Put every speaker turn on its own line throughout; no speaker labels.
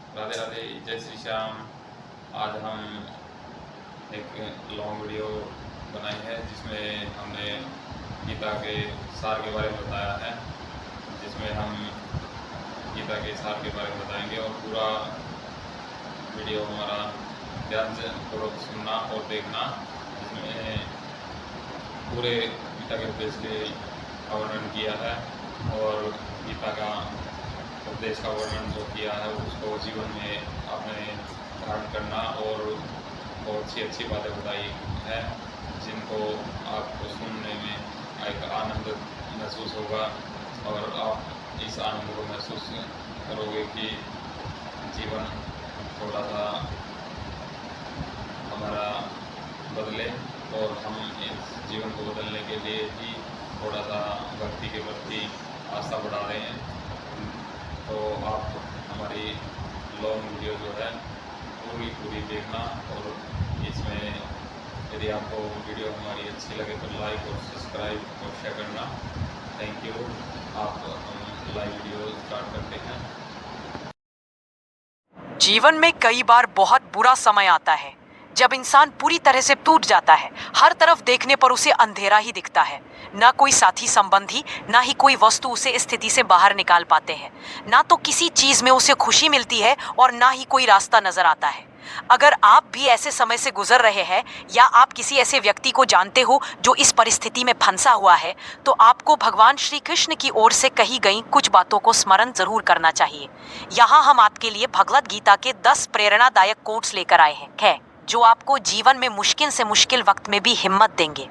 राधे राधे, जय श्री श्याम। आज हम एक लॉन्ग वीडियो बनाई है जिसमें हमने गीता के सार के बारे में बताया है, जिसमें हम गीता के सार के बारे में बताएंगे और पूरा वीडियो हमारा ध्यान से पूर्वक सुनना और देखना, जिसमें पूरे गीता के उपदेश का वर्णन किया है और गीता का उपदेश का वर्णन जो किया है उसको जीवन में आपने धारण करना और बहुत सी अच्छी बातें बताई हैं जिनको आपको सुनने में एक आनंद महसूस होगा और आप इस आनंद को महसूस करोगे कि जीवन थोड़ा सा हमारा बदले और हम इस जीवन को बदलने के लिए ही थोड़ा सा भक्ति के प्रति आस्था बढ़ा रहे हैं। तो आप हमारी लॉन्ग वीडियो जो है पूरी देखना और इसमें यदि आपको वीडियो हमारी अच्छी लगे तो लाइक और सब्सक्राइब और शेयर करना। Thank you. आप हम लाइव वीडियो स्टार्ट करते हैं।
जीवन में कई बार बहुत बुरा समय आता है जब इंसान पूरी तरह से टूट जाता है। हर तरफ देखने पर उसे अंधेरा ही दिखता है। ना कोई साथी संबंधी, ना ही कोई वस्तु उसे इस स्थिति से बाहर निकाल पाते हैं। ना तो किसी चीज में उसे खुशी मिलती है और ना ही कोई रास्ता नजर आता है। अगर आप भी ऐसे समय से गुजर रहे हैं या आप किसी ऐसे व्यक्ति को जानते हो जो इस परिस्थिति में फंसा हुआ है, तो आपको भगवान श्री कृष्ण की ओर से कही गई कुछ बातों को स्मरण जरूर करना चाहिए। यहाँ हम आपके लिए भगवद गीता के 10 प्रेरणादायक कोट्स लेकर आए हैं जो आपको जीवन में मुश्किल से मुश्किल वक्त में भी हिम्मत देंगे।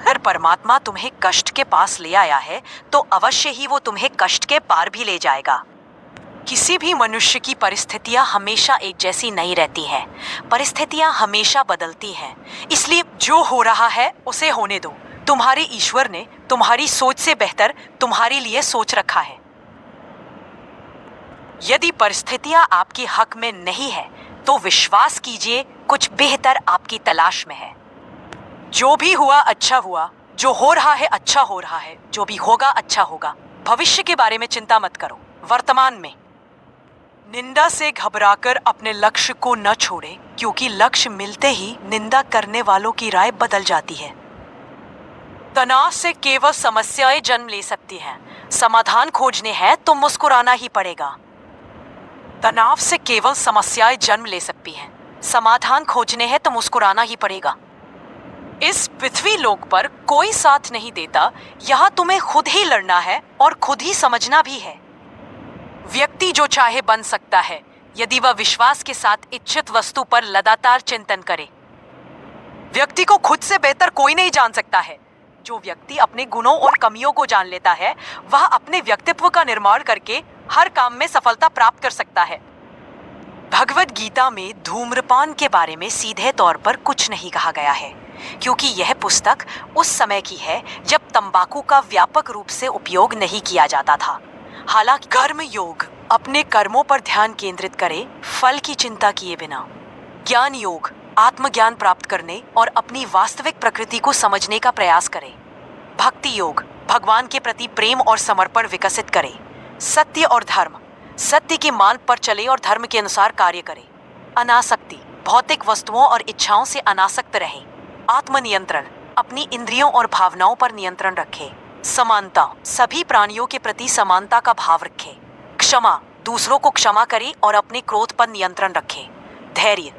अगर परमात्मा तुम्हें कष्ट के पास ले आया है तो अवश्य ही वो तुम्हें कष्ट के पार भी ले जाएगा। किसी भी मनुष्य की परिस्थितियां हमेशा एक जैसी नहीं रहती हैं। परिस्थितियां हमेशा बदलती हैं। इसलिए जो हो रहा है उसे होने दो। तुम्हारे ईश्वर ने तुम्हारी सोच से बेहतर तुम्हारे लिए सोच रखा है। यदि परिस्थितियां आपके हक में नहीं है तो विश्वास कीजिए कुछ बेहतर आपकी तलाश में है। जो भी हुआ अच्छा हुआ, जो हो रहा है अच्छा हो रहा है, जो भी होगा अच्छा होगा। भविष्य के बारे में चिंता मत करो। वर्तमान में निंदा से घबराकर अपने लक्ष्य को न छोड़े, क्योंकि लक्ष्य मिलते ही निंदा करने वालों की राय बदल जाती है। तनाव से केवल समस्याएं जन्म ले सकती हैं। समाधान खोजने हैं तो मुस्कुराना ही पड़ेगा। तनाव से केवल समस्याएं जन्म ले सकती हैं। समाधान खोजने हैं तो मुस्कुराना ही पड़ेगा। इस पृथ्वी लोक पर कोई साथ नहीं देता। यह तुम्हें खुद ही लड़ना है और खुद ही समझना भी है। व्यक्ति जो चाहे बन सकता है यदि वह विश्वास के साथ इच्छित वस्तु पर लगातार चिंतन करे। व्यक्ति को खुद से बेहतर कोई नहीं जान सकता है। जो व्यक्ति अपने गुणों और कमियों को जान लेता है वह अपने व्यक्तित्व का निर्माण करके हर काम में सफलता प्राप्त कर सकता है। भगवद गीता में धूम्रपान के बारे में सीधे तौर पर कुछ नहीं कहा गया है, क्योंकि यह पुस्तक उस समय की है जब तंबाकू का व्यापक रूप से उपयोग नहीं किया जाता था। हालांकि कर्म योग अपने कर्मों पर ध्यान केंद्रित करे, फल की चिंता किए बिना। ज्ञान योग आत्मज्ञान प्राप्त करने और अपनी वास्तविक प्रकृति को समझने का प्रयास करे। भक्ति योग भगवान के प्रति प्रेम और समर्पण विकसित करे। सत्य और धर्म सत्य के मार्ग पर चले और धर्म के अनुसार कार्य करे। अनासक्ति भौतिक वस्तुओं और इच्छाओं से अनासक्त रहे। आत्मनियंत्रण अपनी इंद्रियों और भावनाओं पर नियंत्रण रखे। समानता सभी प्राणियों के प्रति समानता का भाव रखे। क्षमा दूसरों को क्षमा करे और अपने क्रोध पर नियंत्रण रखे। धैर्य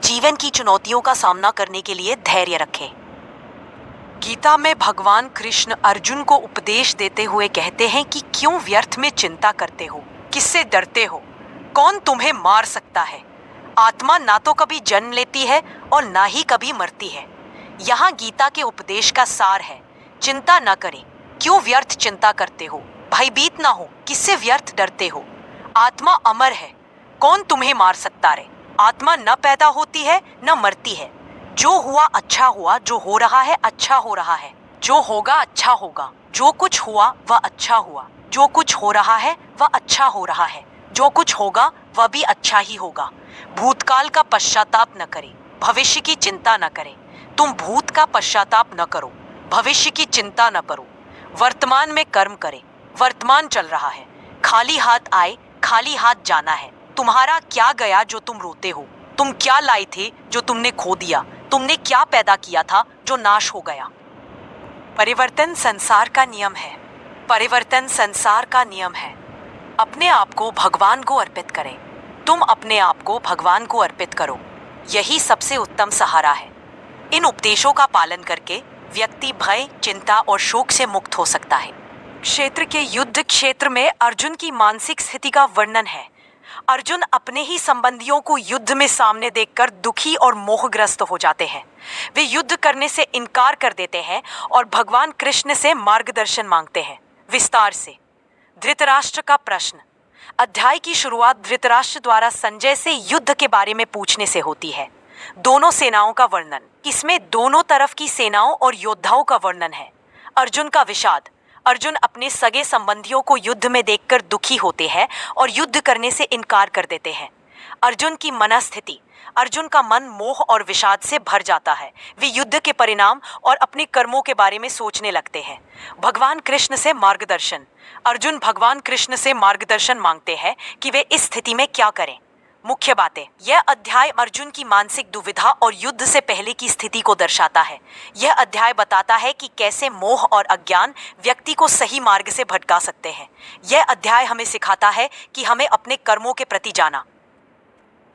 जीवन की चुनौतियों का सामना करने के लिए धैर्य रखे। गीता में भगवान कृष्ण अर्जुन को उपदेश देते हुए कहते हैं कि क्यों व्यर्थ में चिंता करते हो, किससे डरते हो, कौन तुम्हें मार सकता है। आत्मा ना तो कभी जन्म लेती है और ना ही कभी मरती है। यहाँ गीता के उपदेश का सार है, चिंता न करें। क्यों व्यर्थ चिंता करते हो, भयभीत ना हो, किससे व्यर्थ डरते हो। आत्मा अमर है, कौन तुम्हें मार सकता रे। आत्मा न पैदा होती है न मरती है। जो हुआ अच्छा हुआ, जो हो रहा है अच्छा हो रहा है, जो होगा अच्छा होगा। जो कुछ हुआ वह अच्छा हुआ, जो कुछ हो रहा है वह अच्छा हो रहा है, जो कुछ होगा वह भी अच्छा ही होगा। भूतकाल का पश्चाताप न करें, भविष्य की चिंता न करें। तुम भूत का पश्चाताप न करो, भविष्य की चिंता न करो। वर्तमान में कर्म करें। वर्तमान चल रहा है, खाली हाथ आए खाली हाथ जाना है। तुम्हारा क्या गया जो तुम रोते हो? तुम क्या लाए थे जो तुमने खो दिया? तुमने क्या पैदा किया था जो नाश हो गया? परिवर्तन संसार का नियम है। परिवर्तन संसार का नियम है। अपने आप को भगवान को अर्पित करें। तुम अपने आप को भगवान को अर्पित करो। यही सबसे उत्तम सहारा है। इन उपदेशों का पालन करके व्यक्ति भय, चिंता और शोक से मुक्त हो सकता है। क्षेत्र के युद्ध क्षेत्र में अर्जुन की मानसिक स्थिति का वर्णन है। अर्जुन अपने ही संबंधियों को युद्ध में सामने देखकर दुखी और मोहग्रस्त हो जाते हैं। वे युद्ध करने से इनकार कर देते हैं और भगवान कृष्ण से मार्गदर्शन मांगते हैं। विस्तार से धृतराष्ट्र का प्रश्न। अध्याय की शुरुआत धृतराष्ट्र द्वारा संजय से युद्ध के बारे में पूछने से होती है। दोनों सेनाओं का वर्णन। इसमें दोनों तरफ की सेनाओं और योद्धाओं का वर्णन है। अर्जुन का विषाद। अर्जुन अपने सगे संबंधियों को युद्ध में देखकर दुखी होते हैं और युद्ध करने से इनकार कर देते हैं। अर्जुन की मनस्थिति। अर्जुन का मन मोह और विषाद से भर जाता है। वे युद्ध के परिणाम और अपने कर्मों के बारे में सोचने लगते हैं। भगवान कृष्ण से मार्गदर्शन। अर्जुन भगवान कृष्ण से मार्गदर्शन मांगते हैं कि वे इस स्थिति में क्या करें। मुख्य बातें। यह अध्याय अर्जुन की मानसिक दुविधा और युद्ध से पहले की स्थिति को दर्शाता है। यह अध्याय बताता है कि कैसे मोह और अज्ञान व्यक्ति को सही मार्ग से भटका सकते हैं। यह अध्याय हमें सिखाता है कि हमें अपने कर्मों के प्रति जाना।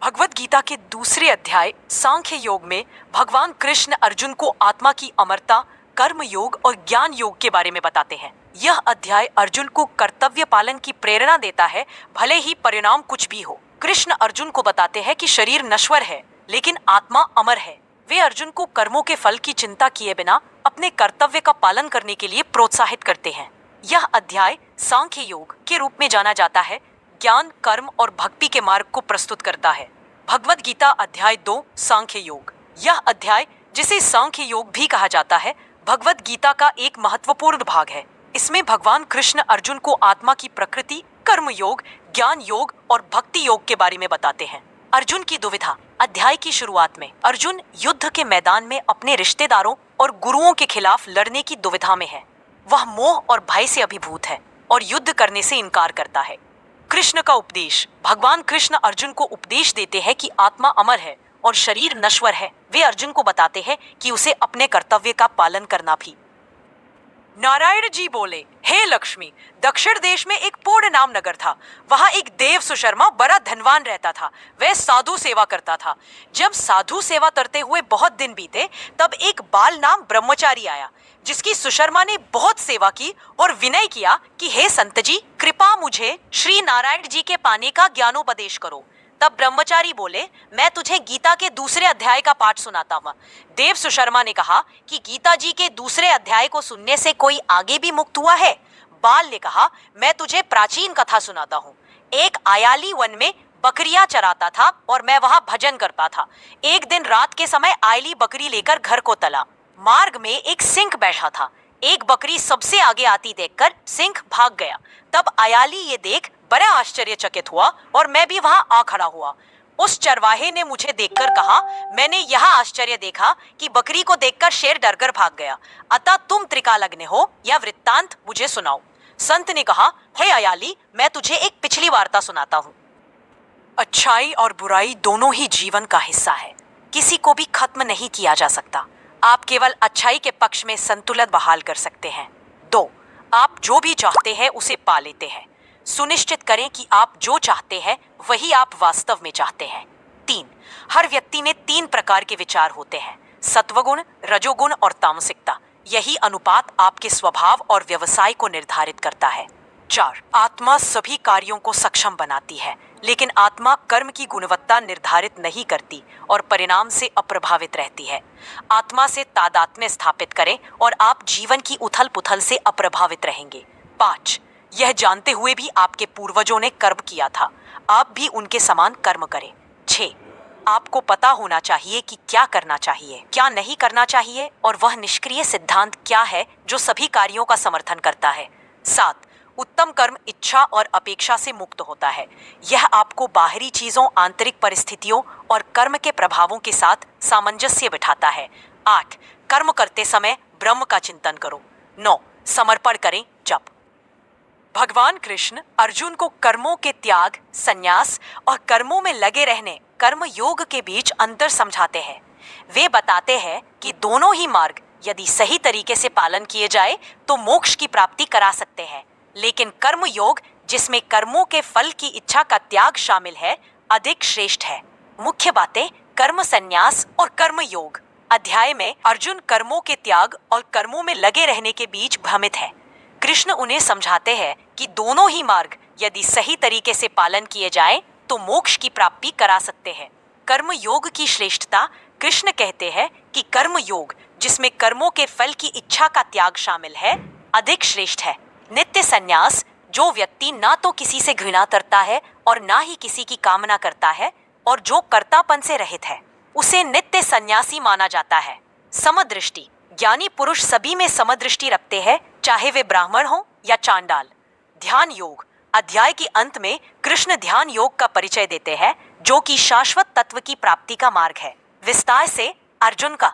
भगवद गीता के दूसरे अध्याय सांख्य योग में भगवान कृष्ण अर्जुन को आत्मा की अमरता, कर्म योग और ज्ञान योग के बारे में बताते हैं। यह अध्याय अर्जुन को कर्तव्य पालन की प्रेरणा देता है, भले ही परिणाम कुछ भी हो। कृष्ण अर्जुन को बताते हैं कि शरीर नश्वर है लेकिन आत्मा अमर है। वे अर्जुन को कर्मों के फल की चिंता किए बिना अपने कर्तव्य का पालन करने के लिए प्रोत्साहित करते हैं। यह अध्याय सांख्य योग के रूप में जाना जाता है, ज्ञान, कर्म और भक्ति के मार्ग को प्रस्तुत करता है। भगवद गीता अध्याय 2 सांख्य योग। यह अध्याय, जिसे सांख्य योग भी कहा जाता है, भगवद गीता का एक महत्वपूर्ण भाग है। इसमें भगवान कृष्ण अर्जुन को आत्मा की प्रकृति, कर्म योग, ज्ञान योग और भक्ति योग के बारे में बताते हैं। अर्जुन की दुविधा। अध्याय की शुरुआत में अर्जुन युद्ध के मैदान में अपने रिश्तेदारों और गुरुओं के खिलाफ लड़ने की दुविधा में है। वह मोह और भय से अभिभूत है और युद्ध करने से इनकार करता है। कृष्ण का उपदेश। भगवान कृष्ण अर्जुन को उपदेश देते हैं कि आत्मा अमर है और शरीर नश्वर है। वे अर्जुन को बताते हैं कि उसे अपने कर्तव्य का पालन करना भी। नारायण जी बोले, हे लक्ष्मी, दक्षिण देश में एक पूर्ण नाम नगर था। वहां एक देव सुशर्मा बड़ा धनवान रहता था। वह साधु सेवा करता था। जब साधु सेवा करते हुए बहुत दिन बीते, तब एक बाल नाम ब्रह्मचारी आया, जिसकी सुशर्मा ने बहुत सेवा की और विनय किया कि हे संत जी, कृपा मुझे श्री नारायण जी के पाने का ज्ञानोपदेश करो। तब ब्रह्मचारी बोले, मैं तुझे गीता के दूसरे अध्याय का पाठ सुनाता हूँ। देव सुशर्मा ने कहा कि गीता जी के दूसरे अध्याय को सुनने से कोई आगे भी मुक्त हुआ है? बाल ने कहा, मैं तुझे प्राचीन कथा सुनाता हूँ। एक आयाली वन में बकरियां चराता था और मैं वहां भजन करता था। एक दिन रात के समय आयली बकरी लेकर घर को तला। मार्ग में एक सिंह बैठा था। एक बकरी सबसे आगे आती देखकर सिंह भाग गया। तब आयाली ये देख बड़ा आश्चर्यचकित हुआ और मैं भी वहां आ खड़ा हुआ। उस चरवाहे ने मुझे देखकर कहा, मैंने यह आश्चर्य देखा कि बकरी को देखकर शेर डरकर भाग गया। अतः तुम त्रिकालज्ञ हो, यह वृत्तांत मुझे सुनाओ। संत ने कहा, हे आयाली, मैं तुझे एक पिछली वार्ता सुनाता हूँ। अच्छाई और बुराई दोनों ही जीवन का हिस्सा है। किसी को भी खत्म नहीं किया जा सकता। आप केवल अच्छाई के पक्ष में संतुलन बहाल कर सकते हैं। 2. आप जो भी चाहते हैं उसे पा लेते हैं। सुनिश्चित करें कि आप जो चाहते हैं वही आप वास्तव में चाहते हैं। 3. हर व्यक्ति में 3 प्रकार के विचार होते हैं, सत्वगुण, रजोगुण और तामसिकता। यही अनुपात आपके स्वभाव और व्यवसाय को निर्धारित करता है। 4. आत्मा सभी कार्यों को सक्षम बनाती है, लेकिन आत्मा कर्म की गुणवत्ता निर्धारित नहीं करती और परिणाम से अप्रभावित रहती है। आत्मा से तादात्म्य स्थापित करें और आप जीवन की उथल पुथल से अप्रभावित रहेंगे। 5. यह जानते हुए भी आपके पूर्वजों ने कर्म किया था, आप भी उनके समान कर्म करें। 6. आपको पता होना चाहिए कि क्या करना चाहिए, क्या नहीं करना चाहिए, और वह निष्क्रिय सिद्धांत क्या है जो सभी कार्यों का समर्थन करता है। 7. उत्तम कर्म इच्छा और अपेक्षा से मुक्त होता है। यह आपको बाहरी चीजों, आंतरिक परिस्थितियों और कर्म के प्रभावों के साथ सामंजस्य बिठाता है। 8. कर्म करते समय ब्रह्म का चिंतन करो। 9. समर्पण करें। जब भगवान कृष्ण अर्जुन को कर्मों के त्याग, संन्यास और कर्मों में लगे रहने, कर्म योग के बीच अंतर समझाते हैं। वे बताते हैं कि दोनों ही मार्ग यदि सही तरीके से पालन किए जाए तो मोक्ष की प्राप्ति करा सकते हैं, लेकिन कर्म योग जिसमें कर्मों के फल की इच्छा का त्याग शामिल है अधिक श्रेष्ठ है। मुख्य बातें कर्म संन्यास और कर्म योग। अध्याय में अर्जुन कर्मों के त्याग और कर्मों में लगे रहने के बीच भ्रमित है। कृष्ण उन्हें समझाते हैं कि दोनों ही मार्ग यदि सही तरीके से पालन किए जाएं तो मोक्ष की प्राप्ति करा सकते हैं। कर्म योग की श्रेष्ठता। कृष्ण कहते हैं कि कर्म योग जिसमें कर्मों के फल की इच्छा का त्याग शामिल है अधिक श्रेष्ठ है। नित्य संन्यास। जो व्यक्ति ना तो किसी से घृणा करता है और ना ही किसी की कामना करता है और जो कर्तापन से रहित है उसे नित्य सन्यासी माना जाता है। समदृष्टि। ज्ञानी पुरुष सभी में समदृष्टि रखते हैं, चाहे वे ब्राह्मण हो या चांडाल। ध्यान योग। अध्याय के अंत में कृष्ण ध्यान योग का परिचय देते हैं जो कि शाश्वत तत्व की प्राप्ति का मार्ग है। विस्तार से अर्जुन का